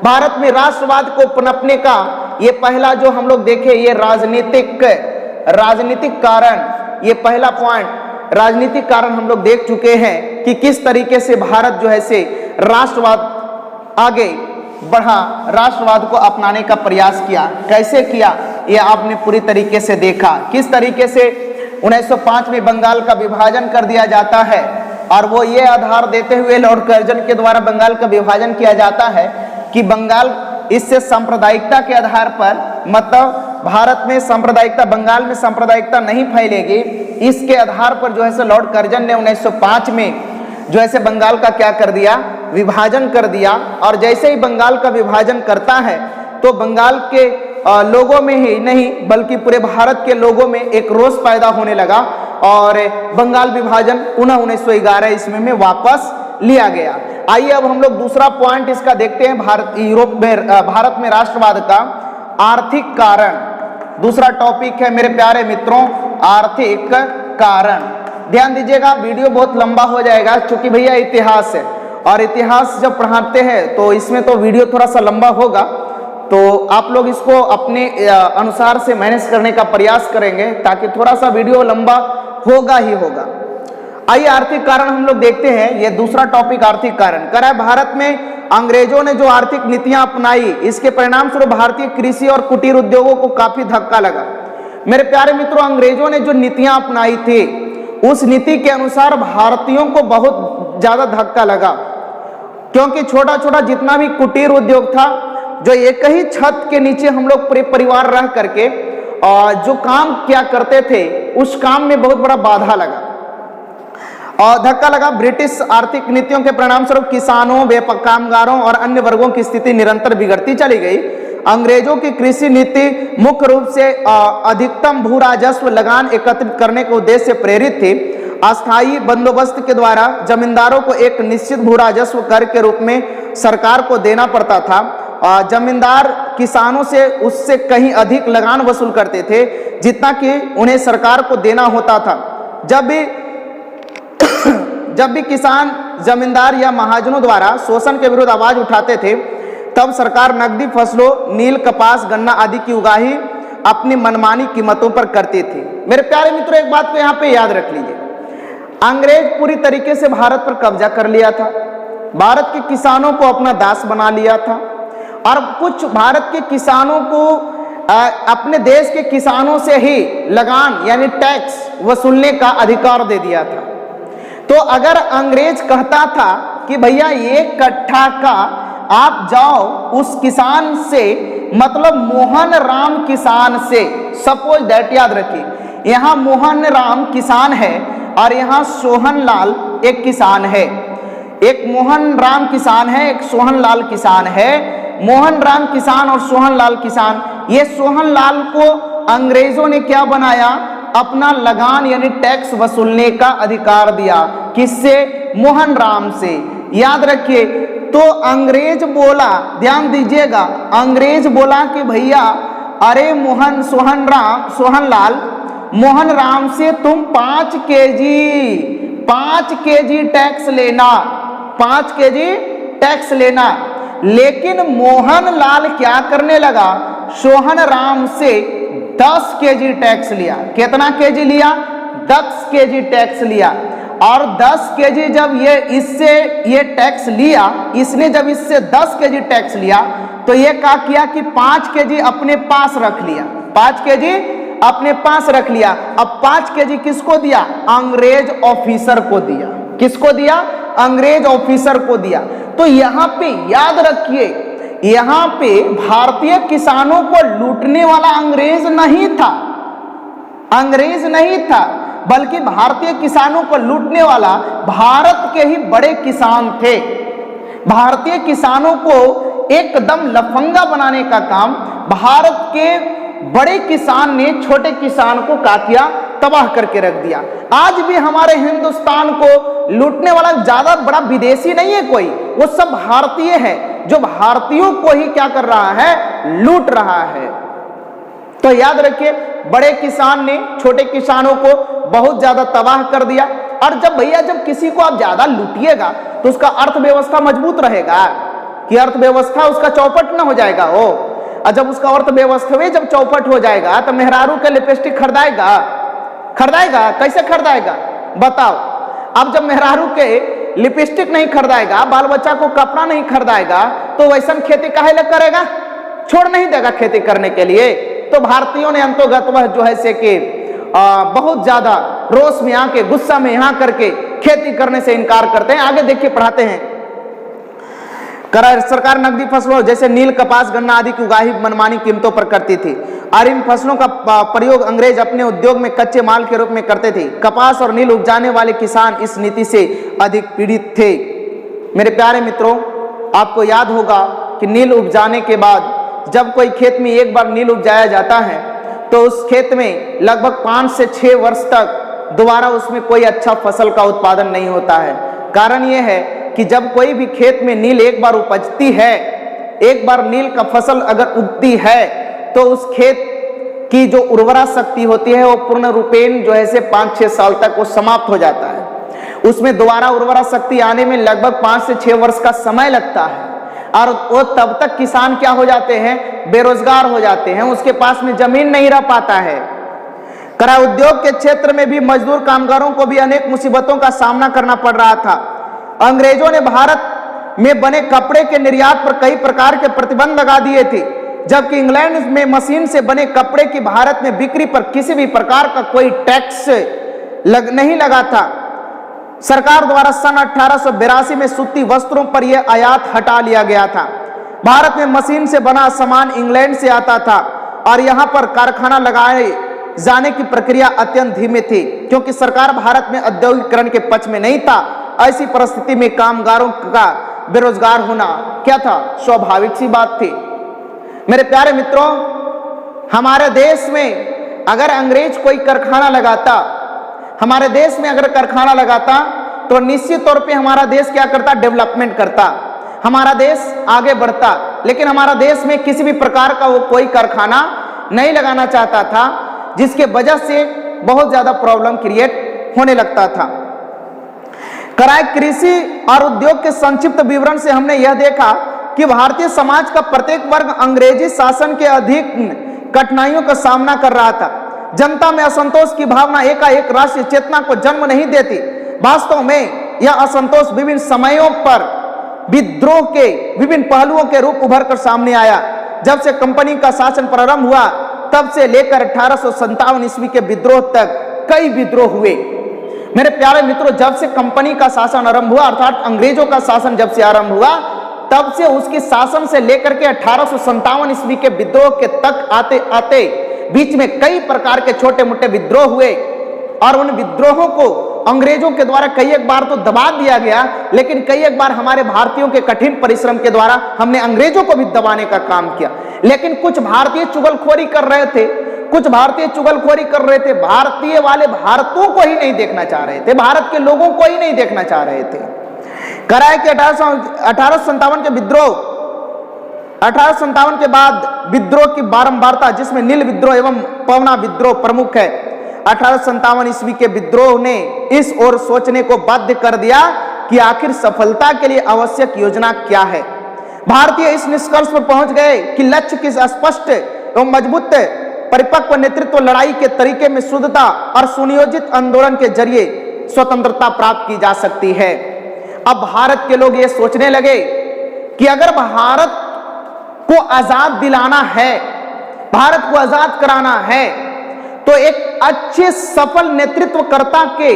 भारत में राष्ट्रवाद को पनपने का ये पहला जो हम लोग देखे, ये राजनीतिक कारण, ये पहला पॉइंट राजनीतिक कारण हम लोग देख चुके हैं कि किस तरीके से भारत जो है से राष्ट्रवाद आगे बढ़ा, राष्ट्रवाद को अपनाने का प्रयास किया। कैसे किया, ये आपने पूरी तरीके से देखा। किस तरीके से 1905 में बंगाल का विभाजन कर दिया जाता है, और वो ये आधार देते हुए लॉर्ड कर्जन के द्वारा बंगाल का विभाजन किया जाता है कि बंगाल इससे सांप्रदायिकता के आधार पर, मतलब भारत में सांप्रदायिकता, बंगाल में सांप्रदायिकता नहीं फैलेगी, इसके आधार पर जो है से लॉर्ड कर्जन ने 1905 में जो है से बंगाल का क्या कर दिया, विभाजन कर दिया। और जैसे ही बंगाल का विभाजन करता है तो बंगाल के लोगों में ही नहीं बल्कि पूरे भारत के लोगों में एक रोष पैदा होने लगा, और बंगाल विभाजन पुनः 1911 ईस्वी में वापस लिया गया। आइए अब हम लोग दूसरा पॉइंट इसका देखते हैं, भारत में राष्ट्रवाद का आर्थिक कारण। दूसरा टॉपिक है मेरे प्यारे मित्रों, आर्थिक कारण। ध्यान दीजिएगा, वीडियो बहुत लंबा हो जाएगा क्योंकि भैया इतिहास है, और इतिहास जब पढ़ाते हैं तो इसमें तो वीडियो थोड़ा सा लंबा होगा, तो आप लोग इसको अपने अनुसार से मैनेज करने का प्रयास करेंगे ताकि थोड़ा सा वीडियो लंबा होगा ही होगा। आइए आर्थिक कारण हम लोग देखते हैं। ये दूसरा टॉपिक आर्थिक कारण कह रहा है, भारत में अंग्रेजों ने जो आर्थिक नीतियां अपनाई, इसके परिणाम स्वरूप भारतीय कृषि और कुटीर उद्योगों को काफी धक्का लगा। मेरे प्यारे मित्रों, अंग्रेजों ने जो नीतियां अपनाई थी उस नीति के अनुसार भारतीयों को बहुत ज्यादा धक्का लगा, क्योंकि छोटा छोटा जितना भी कुटीर उद्योग था, जो एक ही छत के नीचे हम लोग पूरे परिवार रह करके और जो काम क्या करते थे, उस काम में बहुत बड़ा बाधा लगा और धक्का लगा। ब्रिटिश आर्थिक नीतियों के परिणाम स्वरूप किसानों, कामगारों और अन्य वर्गों की स्थिति निरंतर बिगड़ती चली गई। अंग्रेजों की कृषि नीति मुख्य रूप से अधिकतम भू राजस्व लगान एकत्रित करने के उद्देश्य से प्रेरित थी। अस्थायी बंदोबस्त के द्वारा जमींदारों को एक निश्चित भू राजस्व कर के रूप में सरकार को देना पड़ता था। जमींदार किसानों से उससे कहीं अधिक लगान वसूल करते थे जितना कि उन्हें सरकार को देना होता था। जब भी किसान जमींदार या महाजनों द्वारा शोषण के विरुद्ध आवाज उठाते थे तब सरकार नकदी फसलों नील, कपास, गन्ना आदि की उगाही अपनी मनमानी कीमतों पर करती थी। मेरे प्यारे मित्रों, एक बात को यहाँ पे याद रख लीजिए, अंग्रेज पूरी तरीके से भारत पर कब्जा कर लिया था, भारत के किसानों को अपना दास बना लिया था और कुछ भारत के किसानों को अपने देश के किसानों से ही लगान यानी टैक्स वसूलने का अधिकार दे दिया था। तो अगर अंग्रेज कहता था कि भैया ये कट्ठा का आप जाओ उस किसान से, मतलब मोहन राम किसान से, सपोज दैट, याद रखिए यहाँ मोहन राम किसान है और यहाँ सोहन लाल एक किसान है, एक मोहन राम किसान है, एक सोहन लाल किसान है। मोहन राम किसान और सोहन लाल किसान, ये सोहन लाल को अंग्रेजों ने क्या बनाया, अपना लगान यानी टैक्स वसूलने का अधिकार दिया। किससे? मोहन राम से। याद रखिए, तो अंग्रेज बोला, ध्यान दीजिएगा, अंग्रेज बोला कि भैया अरे सोहन लाल, मोहन राम से तुम 5 केजी टैक्स लेना, 5 केजी टैक्स लेना। लेकिन मोहन लाल क्या करने लगा, सोहन राम से 10 केजी टैक्स लिया। कितना केजी लिया? 10 केजी टैक्स लिया। और 10 केजी जब ये टैक्स लिया, इसने जब इससे 10 केजी टैक्स लिया तो ये क्या किया कि 5 केजी अपने पास रख लिया, 5 केजी अपने पास रख लिया। अब 5 केजी किसको दिया? अंग्रेज ऑफिसर को दिया। किसको दिया? अंग्रेज ऑफिसर को दिया। तो यहां पे याद रखिए, यहां पे भारतीय किसानों को लूटने वाला अंग्रेज नहीं था, अंग्रेज नहीं था, बल्कि भारतीय किसानों को लूटने वाला भारत के ही बड़े किसान थे। भारतीय किसानों को एकदम लफंगा बनाने का काम भारत के बड़े किसान ने छोटे किसान को क्या किया? तबाह करके रख दिया। आज भी हमारे हिंदुस्तान को लूटने वाला ज्यादा बड़ा विदेशी नहीं है कोई, वो सब भारतीय है जो भारतीयों को ही क्या कर रहा है? लूट रहा है। तो याद रखिए, बड़े किसान ने छोटे किसानों को बहुत ज्यादा तबाह कर दिया। और जब किसी को आप ज्यादा लूटिएगा तो उसका अर्थव्यवस्था मजबूत रहेगा कि अर्थव्यवस्था उसका चौपट ना हो जाएगा हो। और जब उसका अर्थव्यवस्था जब चौपट हो जाएगा तो मेहरारू के लिपस्टिक खरीदाएगा? कैसे खरीदाएगा बताओ? अब जब मेहरारू के लिपस्टिक नहीं खरीदाएगा, बाल बच्चा को कपड़ा नहीं खरीदाएगा, तो वैसा खेती काहे लग करेगा? छोड़ नहीं देगा खेती करने के लिए। तो भारतीयों ने अंतोगत जो है से कि बहुत ज्यादा रोष में आके, गुस्सा में यहाँ करके खेती करने से इनकार करते हैं। आगे देखिए, पढ़ाते हैं। सरकार नकदी फसलों जैसे नील, कपास, गन्ना आदि की उगाही मनमानी कीमतों पर करती थी और इन फसलों का प्रयोग अंग्रेज अपने उद्योग में कच्चे माल के रूप में करते थे। कपास और नील उपजाने वाले किसान इस नीति से अधिक पीड़ित थे। मेरे प्यारे मित्रों, आपको याद होगा कि नील उपजाने के बाद जब कोई खेत में एक बार नील उपजाया जाता है तो उस खेत में लगभग 5 से 6 वर्ष तक दोबारा उसमें कोई अच्छा फसल का उत्पादन नहीं होता है। कारण यह है कि जब कोई भी खेत में नील एक बार उपजती है, एक बार नील का फसल अगर उगती है तो उस खेत की जो उर्वरा शक्ति होती है वो पूर्ण रूपेण जो है से 5-6 साल तक वो समाप्त हो जाता है। उसमें दोबारा उर्वरा शक्ति आने में लगभग 5 से 6 वर्ष का समय लगता है और वो तब तक किसान क्या हो जाते हैं? बेरोजगार हो जाते हैं, उसके पास में जमीन नहीं रह पाता है। करार उद्योग के क्षेत्र में भी मजदूर कामगारों को भी अनेक मुसीबतों का सामना करना पड़ रहा था। अंग्रेजों ने भारत में बने कपड़े के निर्यात पर कई प्रकार के प्रतिबंध लगा दिए थे, जबकि इंग्लैंड में मशीन से बने कपड़े की भारत में बिक्री पर किसी भी प्रकार का कोई टैक्स नहीं लगा था। सरकार द्वारा सन 1882 में सूती वस्त्रों पर यह आयात हटा लिया गया था। भारत में मशीन से बना सामान इंग्लैंड से आता था और यहाँ पर कारखाना लगाए जाने की प्रक्रिया अत्यंत धीमी थी, क्योंकि सरकार भारत में औद्योगिकरण के पक्ष में नहीं था। ऐसी परिस्थिति में कामगारों का बेरोजगार होना क्या था? स्वाभाविक सी बात थी। मेरे प्यारे मित्रों, हमारे देश में अगर अंग्रेज कोई कारखाना लगाता, हमारे देश में अगर कारखाना लगाता तो निश्चित तौर पे हमारा देश क्या करता? डेवलपमेंट करता, हमारा देश आगे बढ़ता। लेकिन हमारा देश में किसी भी प्रकार का वो कोई कारखाना नहीं लगाना चाहता था, जिसके वजह से बहुत ज्यादा प्रॉब्लम क्रिएट होने लगता था। कराए कृषि और उद्योग के संक्षिप्त विवरण से हमने यह देखा कि भारतीय समाज का प्रत्येक वर्ग अंग्रेजी शासन के अधिक कठिनाइयों का सामना कर रहा था। जनता में असंतोष की भावना एकाएक राष्ट्रीय चेतना को जन्म नहीं देती। वास्तव में यह असंतोष विभिन्न समयों पर विद्रोह के विभिन्न पहलुओं के रूप उभर कर सामने आया। जब से कंपनी का शासन प्रारंभ हुआ तब से लेकर 1857 ईस्वी के विद्रोह तक कई विद्रोह हुए। मेरे प्यारे मित्रों, जब से कंपनी का शासन आरंभ हुआ अर्थात अंग्रेजों का शासन जब से आरंभ हुआ तब से उसके शासन से लेकर के 1857 ईस्वी के विद्रोह के तक आते आते बीच में कई प्रकार के छोटे मोटे विद्रोह हुए और उन विद्रोहों को अंग्रेजों के द्वारा कई एक बार तो दबा दिया गया, लेकिन कई एक बार हमारे भारतीयों के कठिन परिश्रम के द्वारा हमने अंग्रेजों को भी दबाने का काम किया। लेकिन कुछ भारतीय चुगलखोरी कर रहे थे, भारतीय वाले भारतों को ही नहीं देखना चाह रहे थे, भारत के लोगों को ही नहीं देखना चाह रहे थे। कराए कि 1857 के विद्रोह, 1857 के बाद विद्रोह की बारंबारता जिसमें नील विद्रोह एवं पवना विद्रोह प्रमुख है। 1857 ईस्वी के विद्रोह ने इस ओर सोचने को बाध्य कर दिया कि आखिर सफलता के लिए आवश्यक योजना क्या है। भारतीय इस निष्कर्ष पर पहुंच गए कि लक्ष्य की स्पष्ट एवं मजबूत परिपक्व नेतृत्व लड़ाई के तरीके में शुद्धता और सुनियोजित आंदोलन के जरिए स्वतंत्रता प्राप्त की जा सकती है। अब भारत के लोग ये सोचने लगे कि अगर भारत को आजाद दिलाना है, भारत को आजाद कराना है, तो एक अच्छे सफल नेतृत्वकर्ता के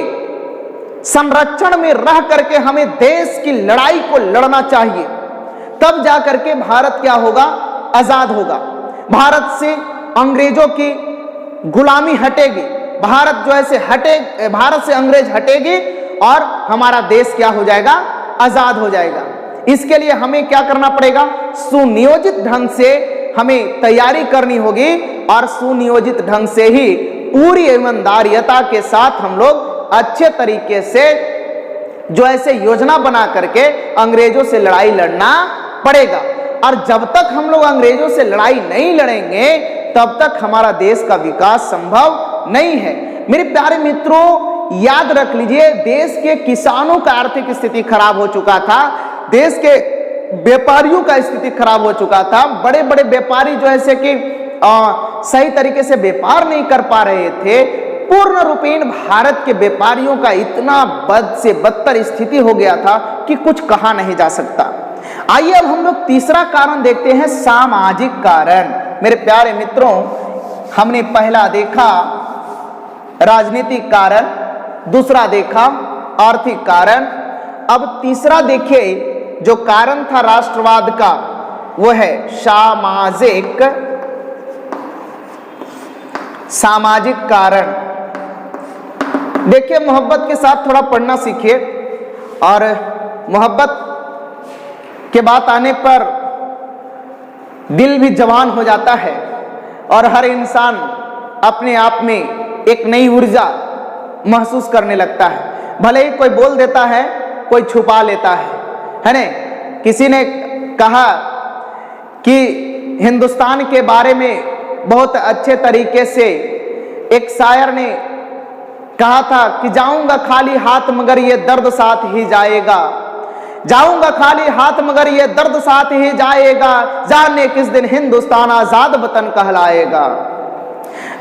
संरक्षण में रह करके हमें देश की लड़ाई को लड़ना चाहिए। तब जाकर के भारत क्या होगा, आजाद होगा। भारत से अंग्रेजों की गुलामी हटेगी, भारत जो है भारत से अंग्रेज हटेगी और हमारा देश क्या हो जाएगा, आजाद हो जाएगा। इसके लिए हमें क्या करना पड़ेगा, सुनियोजित ढंग से हमें तैयारी करनी होगी और सुनियोजित ढंग से ही पूरी ईमानदारियता के साथ हम लोग अच्छे तरीके से जो ऐसे योजना बना करके अंग्रेजों से लड़ाई लड़ना पड़ेगा। और जब तक हम लोग अंग्रेजों से लड़ाई नहीं लड़ेंगे तब तक हमारा देश का विकास संभव नहीं है। मेरे प्यारे मित्रों, याद रख लीजिए, देश के किसानों का आर्थिक स्थिति खराब हो चुका था, देश के व्यापारियों का स्थिति खराब हो चुका था। बड़े बड़े व्यापारी जो ऐसे कि सही तरीके से व्यापार नहीं कर पा रहे थे। पूर्ण रूपेण भारत के व्यापारियों का इतना बद से बदतर स्थिति हो गया था कि कुछ कहा नहीं जा सकता। आइए अब हम लोग तीसरा कारण देखते हैं, सामाजिक कारण। मेरे प्यारे मित्रों, हमने पहला देखा राजनीतिक कारण, दूसरा देखा आर्थिक कारण, अब तीसरा देखिए जो कारण था राष्ट्रवाद का, वो है सामाजिक कारण। देखिए, मोहब्बत के साथ थोड़ा पढ़ना सीखिए और मोहब्बत के बात आने पर दिल भी जवान हो जाता है और हर इंसान अपने आप में एक नई ऊर्जा महसूस करने लगता है। भले ही कोई बोल देता है, कोई छुपा लेता है ना। किसी ने कहा कि हिंदुस्तान के बारे में बहुत अच्छे तरीके से एक शायर ने कहा था कि जाऊंगा खाली हाथ मगर ये दर्द साथ ही जाएगा, जाऊंगा खाली हाथ मगर ये दर्द साथ ही जाएगा, जाने किस दिन हिंदुस्तान आजाद वतन कहलाएगा।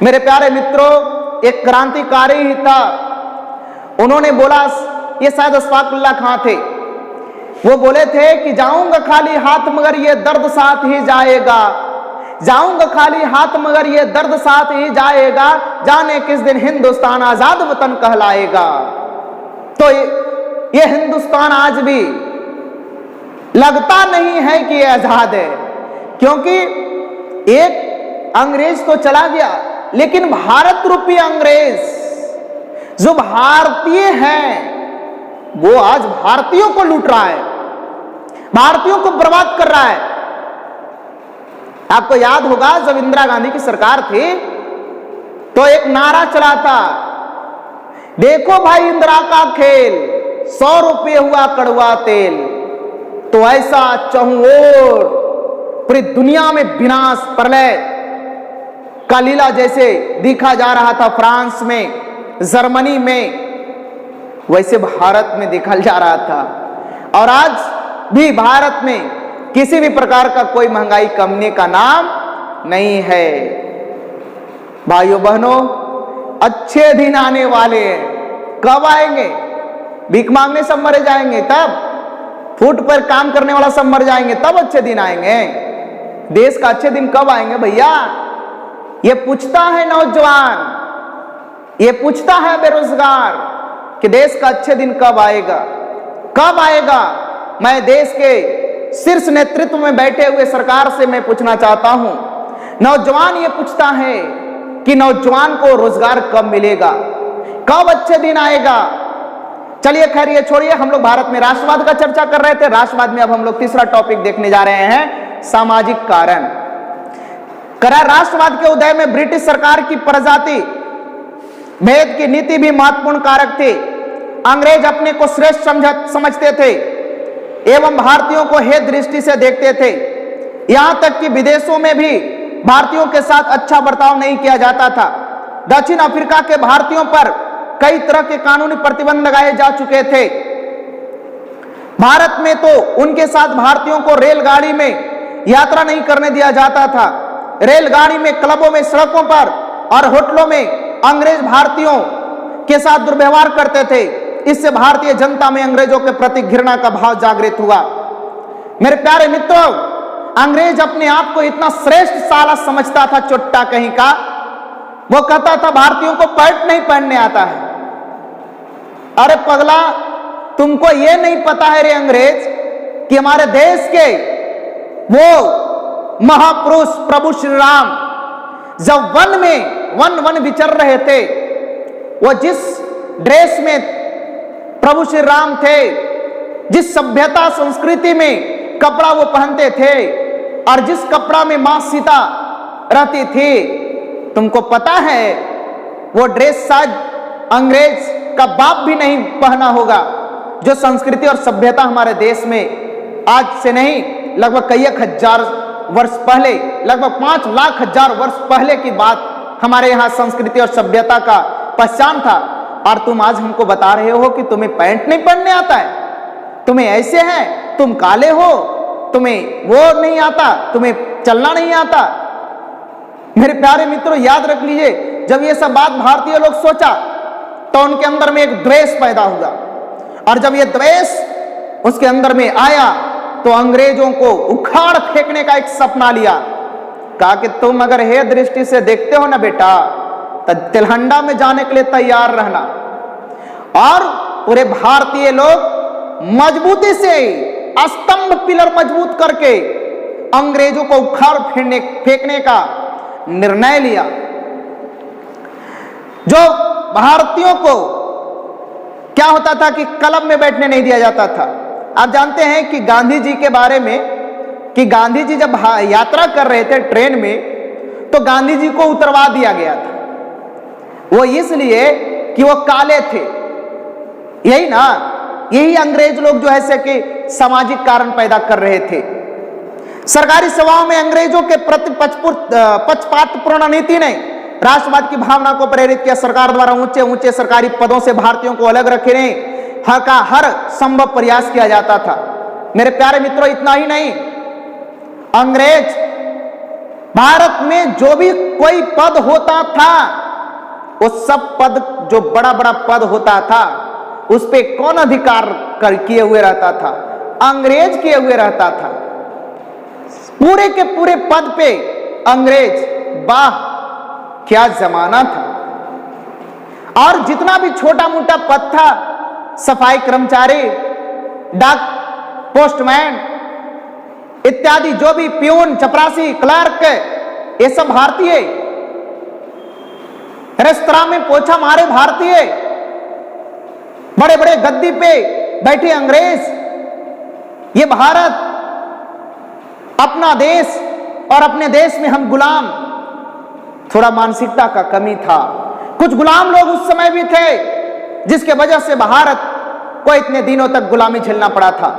मेरे प्यारे मित्रों, एक क्रांतिकारी ही था, उन्होंने बोला, ये शायद अशफाकुल्लाह खां थे, वो बोले थे कि जाऊंगा खाली हाथ मगर ये दर्द साथ ही जाएगा, जाऊंगा खाली हाथ मगर ये दर्द साथ ही जाएगा, जाने किस दिन हिंदुस्तान आजाद वतन कहलाएगा। तो ये हिंदुस्तान आज भी लगता नहीं है कि ये आजाद है, क्योंकि एक अंग्रेज तो चला गया, लेकिन भारत रूपी अंग्रेज जो भारतीय हैं वो आज भारतीयों को लूट रहा है, भारतीयों को बर्बाद कर रहा है। आपको याद होगा जब इंदिरा गांधी की सरकार थी तो एक नारा चला था, देखो भाई इंदिरा का खेल, 100 रुपये हुआ कड़वा तेल। तो ऐसा चहुओर पूरी दुनिया में विनाश प्रलय का लीला जैसे दिखा जा रहा था फ्रांस में, जर्मनी में, वैसे भारत में देखा जा रहा था। और आज भी भारत में किसी भी प्रकार का कोई महंगाई कमने का नाम नहीं है। भाइयों बहनों, अच्छे दिन आने वाले हैं। कब आएंगे? भीख मांगने सब मरे जाएंगे तब, फुट पर काम करने वाला सब मर जाएंगे तब अच्छे दिन आएंगे। देश का अच्छे दिन कब आएंगे भैया? ये पूछता है नौजवान, ये पूछता है बेरोजगार कि देश का अच्छे दिन कब आएगा, कब आएगा। मैं देश के शीर्ष नेतृत्व में बैठे हुए सरकार से मैं पूछना चाहता हूं, नौजवान ये पूछता है कि नौजवान को रोजगार कब मिलेगा, कब अच्छे दिन आएगा। चलिए खैर ये छोड़िए, हम लोग भारत में राष्ट्रवाद का चर्चा कर रहे थे। राष्ट्रवाद में अब हम लोग तीसरा टॉपिक देखने जा रहे हैं, सामाजिक कारण। करार राष्ट्रवाद के उदय में ब्रिटिश सरकार की प्रजाति भेद की नीति भी महत्वपूर्ण कारक थी। अंग्रेज अपने को श्रेष्ठ समझते थे एवं भारतीयों को हेय दृष्टि से देखते थे। यहां तक कि विदेशों में भी भारतीयों के साथ अच्छा बर्ताव नहीं किया जाता था। दक्षिण अफ्रीका के भारतीयों पर कई तरह के कानूनी प्रतिबंध लगाए जा चुके थे। भारत में तो उनके साथ भारतीयों को रेलगाड़ी में यात्रा नहीं करने दिया जाता था। रेलगाड़ी में, क्लबों में, सड़कों पर और होटलों में अंग्रेज भारतीयों के साथ दुर्व्यवहार करते थे। इससे भारतीय जनता में अंग्रेजों के प्रति घृणा का भाव जागृत हुआ। मेरे प्यारे मित्रों, अंग्रेज अपने आप को इतना श्रेष्ठ साला समझता था, चोट्टा कहीं का। वो कहता था भारतीयों को पैंट नहीं पहनने आता है। अरे पगला, तुमको ये नहीं पता है रे अंग्रेज कि हमारे देश के वो महापुरुष प्रभु श्री राम जब वन विचर रहे थे, वो जिस ड्रेस में प्रभु श्री राम थे, जिस सभ्यता संस्कृति में कपड़ा वो पहनते थे और जिस कपड़ा में मां सीता रहती थी, तुमको पता है वो ड्रेस शायद अंग्रेज का बाप भी नहीं पहना होगा। जो संस्कृति और सभ्यता हमारे देश में आज से नहीं, लगभग कई हजार वर्ष पहले, लगभग 5 लाख हजार वर्ष पहले की बात, हमारे यहाँ संस्कृति और सभ्यता का पहचान था। और तुम आज हमको बता रहे हो कि तुम्हें पैंट नहीं पहनने आता है, तुम्हें ऐसे हैं, तुम काले हो, तुम्हें वो नहीं आता, तुम्हें चलना नहीं आता। मेरे प्यारे मित्रों, याद रख लीजिए, जब ये सब बात भारतीय लोग सोचा तो उनके अंदर में एक द्वेष पैदा हुआ। और जब ये द्वेष उसके अंदर में आया तो अंग्रेजों को उखाड़ फेंकने का एक सपना लिया। कहा कि तुम अगर हेय दृष्टि से देखते हो ना बेटा, तो तिलहंडा में जाने के लिए तैयार रहना। और पूरे भारतीय लोग मजबूती से स्तंभ पिलर मजबूत करके अंग्रेजों को उखाड़ फेंकने का निर्णय लिया। जो भारतीयों को क्या होता था कि क्लब में बैठने नहीं दिया जाता था। आप जानते हैं कि गांधी जी के बारे में, कि गांधी जी जब यात्रा कर रहे थे ट्रेन में, तो गांधी जी को उतरवा दिया गया था। वो इसलिए कि वो काले थे। यही ना, यही अंग्रेज लोग जो है कि सामाजिक कारण पैदा कर रहे थे। सरकारी सभाओं में अंग्रेजों के प्रति पक्षपातपूर्ण नीति ने राष्ट्रवाद की भावना को प्रेरित किया। सरकार द्वारा ऊंचे ऊंचे सरकारी पदों से भारतीयों को अलग रखने का हर संभव प्रयास किया जाता था। मेरे प्यारे मित्रों, इतना ही नहीं, अंग्रेज भारत में जो भी कोई पद होता था, वो सब पद, जो बड़ा बड़ा पद होता था, उस पे कौन अधिकार किए हुए रहता था? अंग्रेज किए हुए रहता था। पूरे के पूरे पद पे अंग्रेज। वाह, क्या जमाना था। और जितना भी छोटा मोटा पद था, सफाई कर्मचारी, डाक पोस्टमैन इत्यादि, जो भी प्यून, चपरासी, क्लर्क, ये सब भारतीय। रेस्तरां में पोछा मारे भारतीय, बड़े बड़े गद्दी पे बैठे अंग्रेज। ये भारत अपना देश, और अपने देश में हम गुलाम। थोड़ा मानसिकता का कमी था। कुछ गुलाम लोग उस समय भी थे, जिसके वजह से भारत को इतने दिनों तक गुलामी झेलना पड़ा था।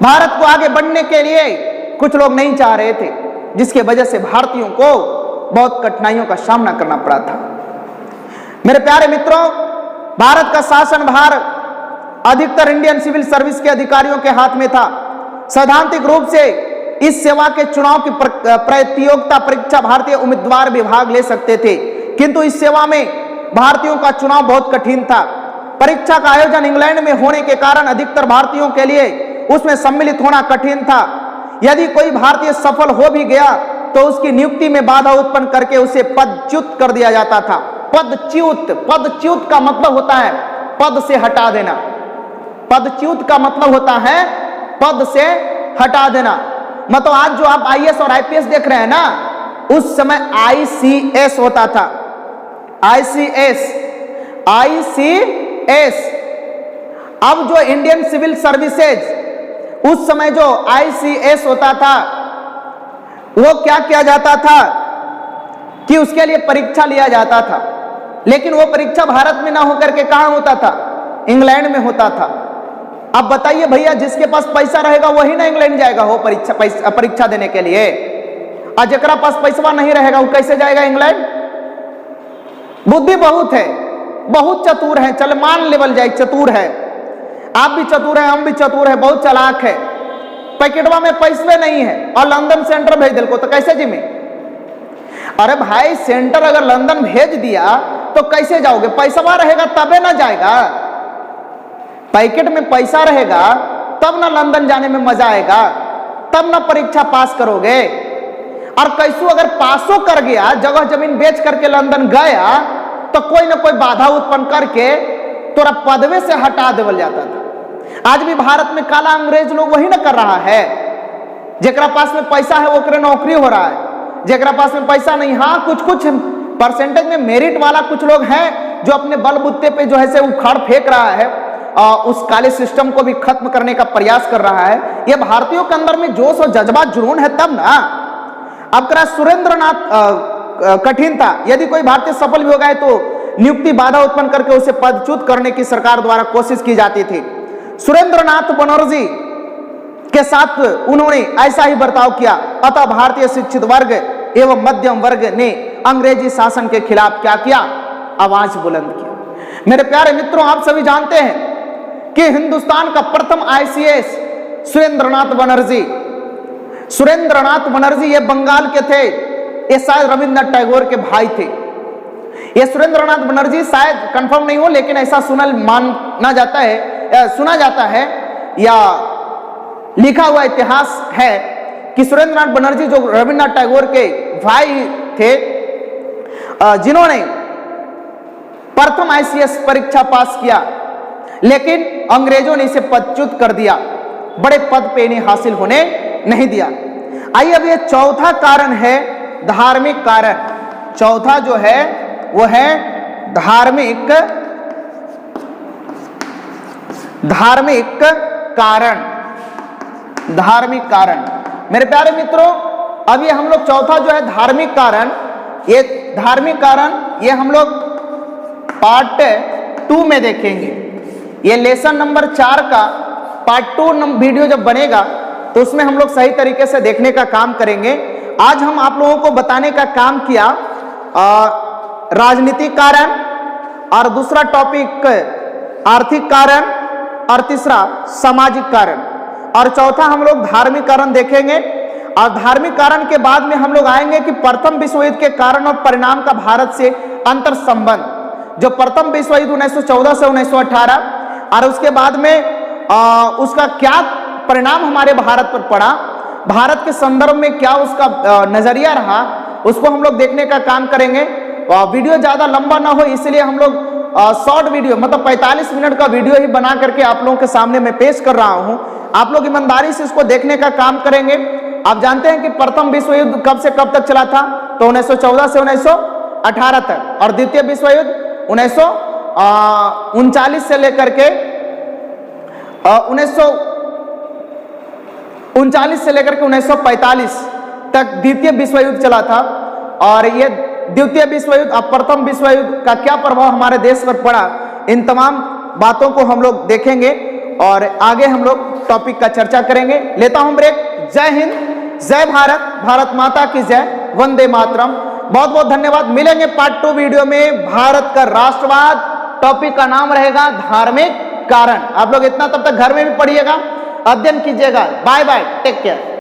भारत को आगे बढ़ने के लिए कुछ लोग नहीं चाह रहे थे, जिसके वजह से भारतीयों को बहुत कठिनाइयों का सामना करना पड़ा था। मेरे प्यारे मित्रों, भारत का शासन भार अधिकतर इंडियन सिविल सर्विस के अधिकारियों के हाथ में था। सैद्धांतिक रूप से इस सेवा के चुनाव की प्रतियोगिता परीक्षा भारतीय उम्मीदवार भी भाग ले सकते थे, किंतु इस सेवा में भारतीयों का चुनाव बहुत कठिन था। परीक्षा का आयोजन इंग्लैंड में होने के कारण अधिकतर भारतीयों के लिए उसमें सम्मिलित होना कठिन था। यदि कोई भारतीय सफल हो भी गया तो उसकी नियुक्ति में बाधा उत्पन्न करके उसे पदच्युत कर दिया जाता था। पदच्युत, पदच्युत का मतलब होता है पद से हटा देना। पदच्युत का मतलब होता है पद से हटा देना। मतलब आज जो आप आईएएस और आईपीएस देख रहे हैं ना, उस समय आईसीएस होता था। ICS, ICS. अब जो इंडियन सिविल सर्विसेज, उस समय जो आईसीएस होता था, वो क्या किया जाता था कि उसके लिए परीक्षा लिया जाता था, लेकिन वो परीक्षा भारत में ना होकर के कहां होता था? इंग्लैंड में होता था। अब बताइए भैया, जिसके पास पैसा रहेगा वही ना इंग्लैंड जाएगा हो परीक्षा देने के लिए, और जकरा पास पैसा नहीं रहेगा वो कैसे जाएगा इंग्लैंड? बुद्धि बहुत है, बहुत चतुर है, चल मान लेवल जाए चतुर है। आप भी चतुर है, हम भी चतुर है, बहुत चालाक है। पैकेटवा में पैसे नहीं है और लंदन सेंटर भेज दिल को, तो कैसे जिम्मे? अरे भाई, सेंटर अगर लंदन भेज दिया तो कैसे जाओगे? पैसा रहेगा तबे ना जाएगा। पैकेट में पैसा रहेगा तब ना लंदन जाने में मजा आएगा, तब ना परीक्षा पास करोगे। और कैसू अगर पासो कर गया, जगह जमीन बेच करके लंदन गया, तो कोई ना कोई बाधा उत्पन्न करके तोरा पदवे से हटा देवल जाता था। आज भी भारत में काला अंग्रेज लोग वही ना कर रहा है। जेकरा पास में पैसा है वो नौकरी हो रहा है, जेकरा पास में पैसा नहीं, हाँ कुछ कुछ परसेंटेज में मेरिट वाला कुछ लोग हैं जो अपने बलबूते पे जो है से उखाड़ फेंक रहा है, उस काले सिस्टम को भी खत्म करने का प्रयास कर रहा है। ये भारतीयों के अंदर में जोश और जज्बा जुनून है तब ना। अब करा सुरेंद्रनाथ कठिन था। यदि कोई भारतीय सफल भी हो गए तो नियुक्ति बाधा उत्पन्न करके उसे पदच्युत करने की सरकार द्वारा कोशिश की जाती थी। सुरेंद्रनाथ बनर्जी के साथ उन्होंने ऐसा ही बर्ताव किया। अतः भारतीय शिक्षित वर्ग एवं मध्यम वर्ग ने अंग्रेजी शासन के खिलाफ क्या किया? आवाज बुलंद किया। मेरे प्यारे मित्रों, आप सभी जानते हैं कि हिंदुस्तान का प्रथम आईसीएस सुरेंद्रनाथ बनर्जी, सुरेंद्रनाथ बनर्जी ये बंगाल के थे। ये शायद रविंद्रनाथ टैगोर के भाई थे। ये सुरेंद्रनाथ बनर्जी शायद कंफर्म नहीं हो, लेकिन ऐसा माना जाता है, सुना जाता है या लिखा हुआ इतिहास है कि सुरेंद्रनाथ बनर्जी जो रविंद्रनाथ टैगोर के भाई थे, जिन्होंने प्रथम आईसीएस परीक्षा पास किया, लेकिन अंग्रेजों ने इसे पदच्युत कर दिया, बड़े पद पे इन्हें हासिल होने नहीं दिया। आइए अब ये चौथा कारण है धार्मिक कारण। चौथा जो है वो है धार्मिक कारण। धार्मिक कारण मेरे प्यारे मित्रों, अब ये हम लोग चौथा जो है धार्मिक कारण, ये धार्मिक कारण ये हम लोग पार्ट 2 में देखेंगे। ये लेसन नंबर 4 का पार्ट 2 वीडियो जब बनेगा तो उसमें हम लोग सही तरीके से देखने का काम करेंगे। आज हम आप लोगों को बताने का काम किया राजनीतिक कारण, और दूसरा टॉपिक आर्थिक कारण, और तीसरा सामाजिक कारण, और चौथा हम लोग धार्मिक कारण देखेंगे। और धार्मिक कारण के बाद में हम लोग आएंगे कि प्रथम विश्व युद्ध के कारण और परिणाम का भारत से अंतर संबंध। जो प्रथम विश्व युद्ध 1914 से 1918, और उसके बाद में उसका क्या परिणाम हमारे भारत पर पड़ा, भारत के संदर्भ में क्या उसका नजरिया रहा, उसको हम लोग देखने का काम करेंगे। वीडियो ज्यादा लंबा ना हो इसलिए हम लोग शॉर्ट वीडियो, मतलब 45 मिनट का वीडियो ही बना करके आप लोगों के सामने मैं पेश कर रहा हूं। आप लोग ईमानदारी से इसको देखने का काम करेंगे। आप जानते हैं कि प्रथम विश्व युद्ध कब से कब तक चला था? तो 1914 से 1918 तक, और द्वितीय विश्व युद्ध 1939 से लेकर के 1945 तक द्वितीय विश्व युद्ध चला था। और ये द्वितीय विश्व युद्ध और प्रथम विश्व युद्ध का क्या प्रभाव हमारे देश पर पड़ा, इन तमाम बातों को हम लोग देखेंगे और आगे हम लोग टॉपिक का चर्चा करेंगे। लेता हूं ब्रेक। जय हिंद, जय भारत, भारत माता की जय, वंदे मातरम। बहुत बहुत धन्यवाद। मिलेंगे पार्ट 2 वीडियो में भारत का राष्ट्रवाद। टॉपिक का नाम रहेगा धार्मिक कारण। आप लोग इतना तब तक घर में भी पढ़िएगा अध्ययन कीजिएगा। Bye bye, take care.